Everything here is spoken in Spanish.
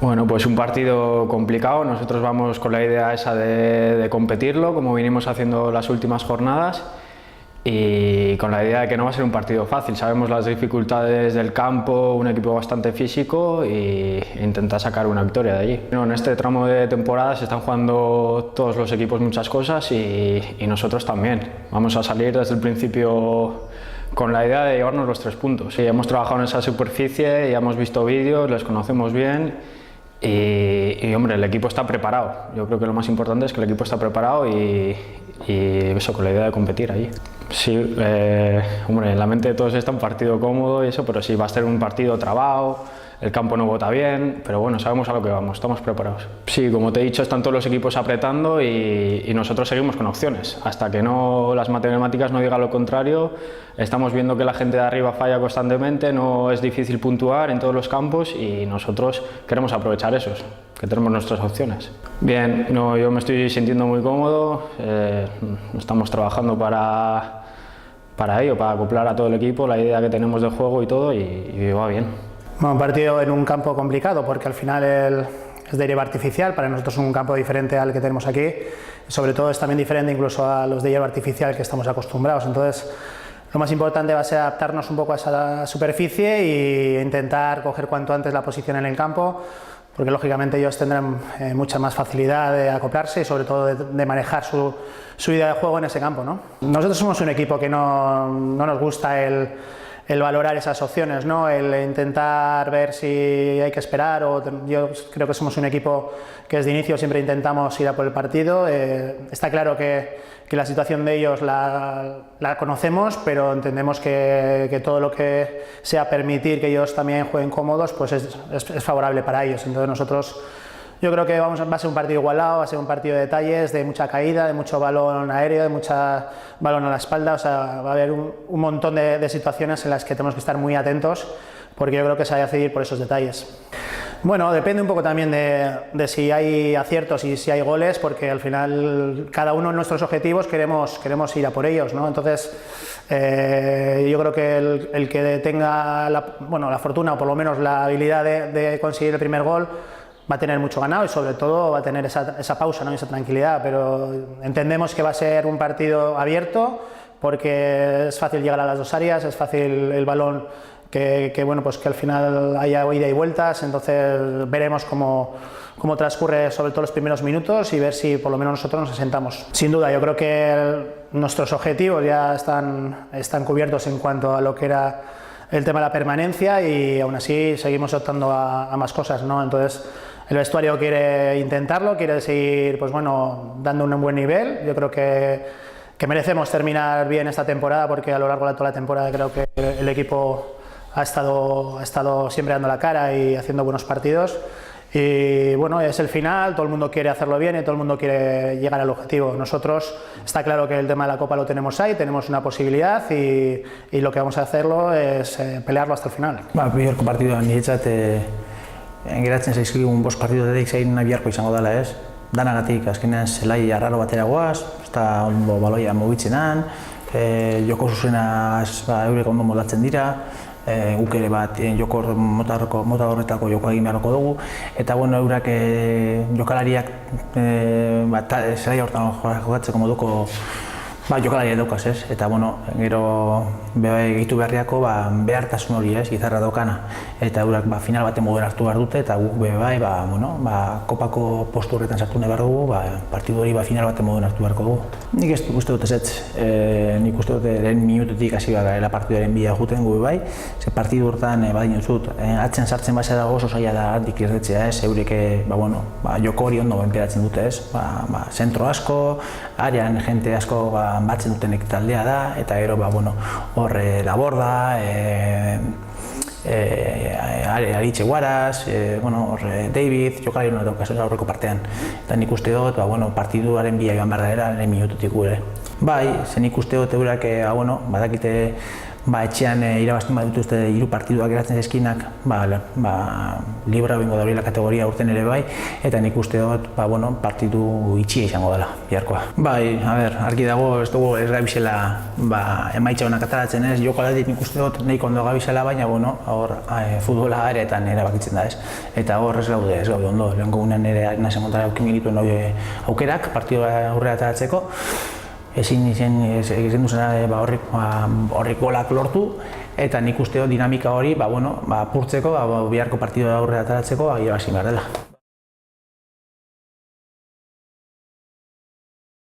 Bueno, pues un partido complicado. Nosotros vamos con la idea esa de competirlo, como vinimos haciendo las últimas jornadas, y con la idea de que no va a ser un partido fácil. Sabemos las dificultades del campo, un equipo bastante físico, e intentar sacar una victoria de allí. En este tramo de temporada se están jugando todos los equipos muchas cosas y nosotros también. Vamos a salir desde el principio con la idea de llevarnos los 3 puntos. Y hemos trabajado en esa superficie, ya hemos visto vídeos, les conocemos bien. Y hombre, el equipo está preparado. Yo creo que lo más importante es que el equipo está preparado y eso, con la idea de competir allí. Sí, hombre, en la mente de todos está un partido cómodo y eso, pero sí, va a ser un partido trabado, el campo no bota bien, pero bueno, sabemos a lo que vamos, estamos preparados. Sí, como te he dicho, están todos los equipos apretando y nosotros seguimos con opciones. Hasta que no las matemáticas no digan lo contrario, estamos viendo que la gente de arriba falla constantemente, no es difícil puntuar en todos los campos y nosotros queremos aprovechar esos, que tenemos nuestras opciones. Bien, no, yo me estoy sintiendo muy cómodo, estamos trabajando para ello, para acoplar a todo el equipo, la idea que tenemos de juego y todo, y va bien. Bueno, un partido en un campo complicado porque al final es de hierba artificial, para nosotros es un campo diferente al que tenemos aquí, sobre todo es también diferente incluso a los de hierba artificial que estamos acostumbrados, entonces lo más importante va a ser adaptarnos un poco a esa superficie e intentar coger cuanto antes la posición en el campo, porque lógicamente ellos tendrán mucha más facilidad de acoplarse y sobre todo de manejar su idea de juego en ese campo, ¿no? Nosotros somos un equipo que no nos gusta el valorar esas opciones, ¿no? El intentar ver si hay que esperar, yo creo que somos un equipo que desde inicio siempre intentamos ir a por el partido. Está claro que la situación de ellos la conocemos, pero entendemos que todo lo que sea permitir que ellos también jueguen cómodos, pues es favorable para ellos. Entonces nosotros, yo creo que va a ser un partido igualado, va a ser un partido de detalles, de mucha caída, de mucho balón aéreo, de mucha balón a la espalda, o sea, va a haber un montón de situaciones en las que tenemos que estar muy atentos, porque yo creo que se va a decidir por esos detalles. Bueno, depende un poco también de si hay aciertos y si hay goles, porque al final cada uno de nuestros objetivos queremos ir a por ellos, ¿no? Entonces, yo creo que el que tenga la fortuna o por lo menos la habilidad de conseguir el primer gol va a tener mucho ganado y sobre todo va a tener esa pausa, ¿no? Esa tranquilidad, pero entendemos que va a ser un partido abierto porque es fácil llegar a las dos áreas, es fácil el balón bueno, pues que al final haya ida y vueltas, entonces veremos cómo transcurre sobre todo los primeros minutos y ver si por lo menos nosotros nos asentamos. Sin duda, yo creo que nuestros objetivos ya están cubiertos en cuanto a lo que era el tema de la permanencia y aún así seguimos optando a más cosas, ¿no? Entonces el vestuario quiere intentarlo, quiere seguir, pues bueno, dando un buen nivel. Yo creo que merecemos terminar bien esta temporada porque a lo largo de toda la temporada creo que el equipo ha estado siempre dando la cara y haciendo buenos partidos. Y bueno, es el final, todo el mundo quiere hacerlo bien y todo el mundo quiere llegar al objetivo. Nosotros, está claro que el tema de la Copa lo tenemos ahí, tenemos una posibilidad y lo que vamos a hacerlo es pelearlo hasta el final. Biharko partidoan niretzat geratzen zaizkigun 5 partidoetatik zain biharko izango dela, ez? Danagatik, azkenean zelai arraro batera goaz, ez da ondo baloia mugitzenan, joko zuzena eurek ondo moldatzen dira, guk ere bat joko mota horretako joko egin beharko dugu, eta bueno, eurak jokalariak zelai horretan jokatzeko moduko jokalari daukaz, ez? Eta bueno, gero gehitu beharriako behartasun hori, ez? Gizarra daukana. Eta eurak final baten moduen hartu behar dute, eta guk kopako postu horretan sartu nahi behar dugu, partidu hori final baten moduen hartu beharko dugu. Nik ez uste dut ezetz, nik uste dut lehen minututik hasi gara partiduaren bila juten gu bai, ze partidu horretan badin dut, atzen sartzen baza dago oso zaila da handik irretzea, ez? Eurek joko hori ondo benperatzen dute, ez? Zentro asko, arean jente asko batzen dutenek taldea da, eta gero hor Laborda, Aritxe Guaraz, David, jokalari hona daukaz aurreko partean. Eta nik uste dut, partiduaren bila joan behar dela, lehen minututik gure. Bai, zen nik uste dut eurak badakite etxean irabazten badituzte 3 partiduak geratzen eskinak, libra bingo daurila kategoria urten ere bai, eta nik uste dut, partidu itxia izango dela, biharkoa. Argi dago, ez dugu ez gabizela emaitza honak ataratzen ez, joko aldetik nik uste dut nahiko ondo gabizela, baina hor futbola aretan erabakitzen da ez. Eta hor ez gaude ondo, lehenko gunean ere nazen kontara aukin genituen aukerak, partidua aurrera ataratzeko, ezin duzena horrik golak lortu, eta nik uste dut dinamika hori apurtzeko, biharko partidua aurrera ataratzeko irabazi behar dela.